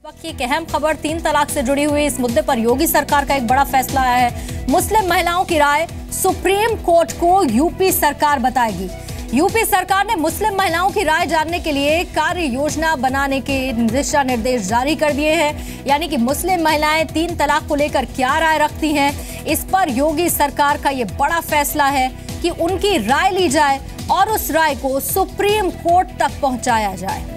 वक्त की एक अहम खबर 3 तलाक से जुड़ी हुई इस मुद्दे पर योगी सरकार का एक बड़ा फैसला आया है। मुस्लिम महिलाओं की राय सुप्रीम कोर्ट को यूपी सरकार बताएगी। यूपी सरकार ने मुस्लिम महिलाओं की राय जानने के लिए कार्य योजना बनाने के दिशा निर्देश जारी कर दिए हैं। यानी कि मुस्लिम महिलाएं 3 तलाक को लेकर क्या राय रखती हैं, इस पर योगी सरकार का ये बड़ा फैसला है कि उनकी राय ली जाए और उस राय को सुप्रीम कोर्ट तक पहुंचाया जाए।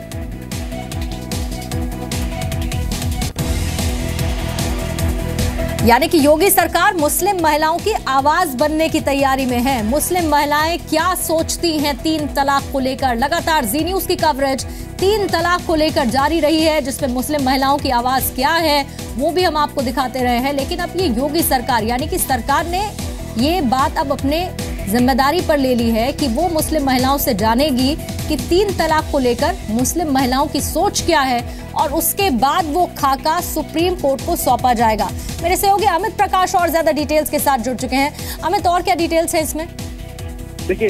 यानी कि योगी सरकार मुस्लिम महिलाओं की आवाज बनने की तैयारी में है। मुस्लिम महिलाएं क्या सोचती हैं 3 तलाक को लेकर, लगातार जी न्यूज की कवरेज 3 तलाक को लेकर जारी रही है, जिसमें मुस्लिम महिलाओं की आवाज क्या है वो भी हम आपको दिखाते रहे हैं। लेकिन अब ये योगी सरकार यानी कि सरकार ने ये बात अब अपने जिम्मेदारी पर ले ली है कि वो मुस्लिम महिलाओं से जानेगी कि 3 तलाक को लेकर मुस्लिम महिलाओं की सोच क्या है और उसके बाद वो खाका सुप्रीम कोर्ट को सौंपा जाएगा। मेरे सहयोगी अमित प्रकाश और ज्यादा डिटेल्स के साथ जुड़ चुके हैं। अमित, और क्या डिटेल्स है इसमें? देखिए,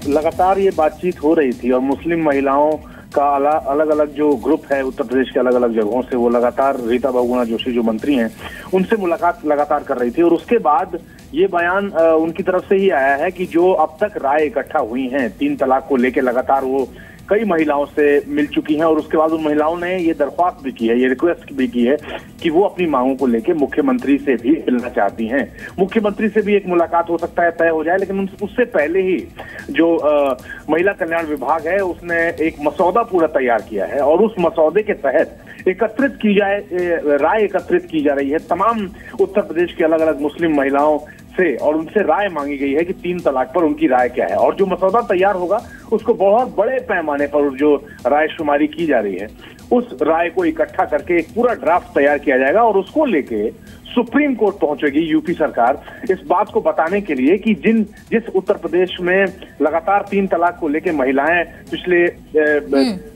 लगातार ये बातचीत हो रही थी और मुस्लिम महिलाओं का अलग अलग जो ग्रुप है उत्तर प्रदेश के अलग अलग जगहों से, वो लगातार रीता बहुगुणा जोशी जो मंत्री हैं उनसे मुलाकात लगातार कर रही थी। और उसके बाद ये बयान उनकी तरफ से ही आया है कि जो अब तक राय इकट्ठा हुई हैं 3 तलाक को लेकर, लगातार वो कई महिलाओं से मिल चुकी हैं और उसके बाद उन महिलाओं ने ये दरख्वास्त भी की है, ये रिक्वेस्ट भी की है कि वो अपनी मांगों को लेकर मुख्यमंत्री से भी मिलना चाहती हैं। मुख्यमंत्री से भी एक मुलाकात हो सकता है तय हो जाए, लेकिन उससे पहले ही जो महिला कल्याण विभाग है उसने एक मसौदा पूरा तैयार किया है और उस मसौदे के तहत राय एकत्रित की जा रही है तमाम उत्तर प्रदेश की अलग अलग मुस्लिम महिलाओं से, और उनसे राय मांगी गई है कि 3 तलाक पर उनकी राय क्या है। और जो मसौदा तैयार होगा उसको बहुत बड़े पैमाने पर जो राय शुमारी की जा रही है उस राय को इकट्ठा करके एक पूरा ड्राफ्ट तैयार किया जाएगा और उसको लेके सुप्रीम कोर्ट पहुंचेगी यूपी सरकार, इस बात को बताने के लिए कि जिस उत्तर प्रदेश में लगातार 3 तलाक को लेके महिलाएं पिछले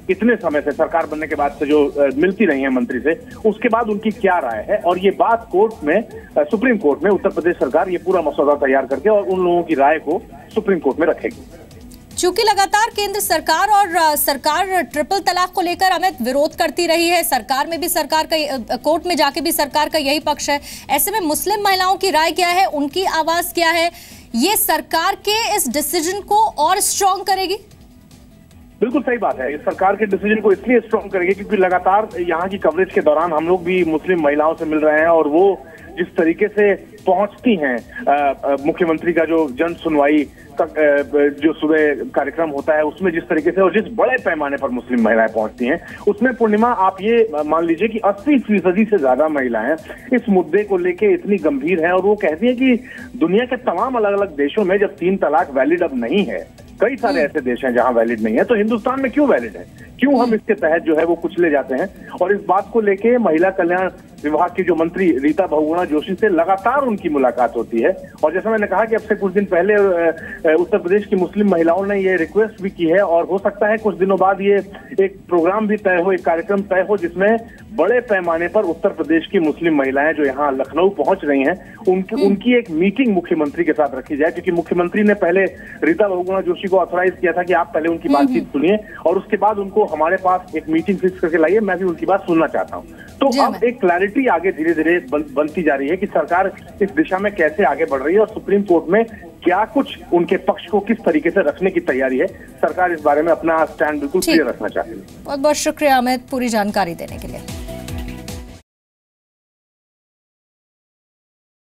कितने समय से सरकार बनने के बाद से जो मिलती रही हैं मंत्री से, उसके बाद उनकी क्या राय है। और ये बात कोर्ट में, सुप्रीम कोर्ट में उत्तर प्रदेश सरकार ये पूरा मसौदा तैयार करके और उन लोगों की राय को सुप्रीम कोर्ट में रखेगी। चूंकि लगातार केंद्र सरकार और सरकार ट्रिपल तलाक को लेकर अमित विरोध करती रही है, सरकार में भी सरकार का, कोर्ट में जाके भी सरकार का यही पक्ष है, ऐसे में मुस्लिम महिलाओं की राय क्या है, उनकी आवाज क्या है, ये सरकार के इस डिसीजन को और स्ट्रॉन्ग करेगी? बिल्कुल सही बात है, सरकार के डिसीजन को इसलिए स्ट्रॉन्ग करेगी क्योंकि लगातार यहाँ की कवरेज के दौरान हम लोग भी मुस्लिम महिलाओं से मिल रहे हैं और वो जिस तरीके से पहुंचती हैं मुख्यमंत्री का जो जन सुनवाई जो सुबह कार्यक्रम होता है उसमें जिस तरीके से और जिस बड़े पैमाने पर मुस्लिम महिलाएं पहुंचती हैं, उसमें पूर्णिमा आप ये मान लीजिए कि 80% से ज्यादा महिलाएं इस मुद्दे को लेके इतनी गंभीर हैं और वो कहती हैं कि दुनिया के तमाम अलग अलग देशों में जब 3 तलाक वैलिड अब नहीं है, कई सारे ऐसे देश हैं जहां वैलिड नहीं है, तो हिंदुस्तान में क्यों वैलिड है, क्यों हम इसके तहत जो है वो कुचले जाते हैं। और इस बात को लेके महिला कल्याण विभाग की जो मंत्री रीता बहुगुणा जोशी से लगातार उनकी मुलाकात होती है। और जैसा मैंने कहा कि अब से कुछ दिन पहले उत्तर प्रदेश की मुस्लिम महिलाओं ने ये रिक्वेस्ट भी की है और हो सकता है कुछ दिनों बाद ये एक प्रोग्राम भी तय हो, एक कार्यक्रम तय हो जिसमें बड़े पैमाने पर उत्तर प्रदेश की मुस्लिम महिलाएं जो यहाँ लखनऊ पहुंच रही हैं उनकी एक मीटिंग मुख्यमंत्री के साथ रखी जाए, क्योंकि मुख्यमंत्री ने पहले रीता बहुगुणा जोशी को ऑथराइज किया था कि आप पहले उनकी बातचीत सुनिए और उसके बाद उनको हमारे पास एक मीटिंग फिक्स करके लाइए, मैं भी उनकी बात सुनना चाहता हूँ। तो अब एक क्लैरिटी आगे धीरे धीरे बनती जा रही है कि सरकार इस दिशा में कैसे आगे बढ़ रही है और सुप्रीम कोर्ट में क्या कुछ उनके पक्ष को किस तरीके से रखने की तैयारी है। सरकार इस बारे में अपना स्टैंड बिल्कुल क्लियर रखना चाहती है। बहुत बहुत शुक्रिया अमित पूरी जानकारी देने के लिए।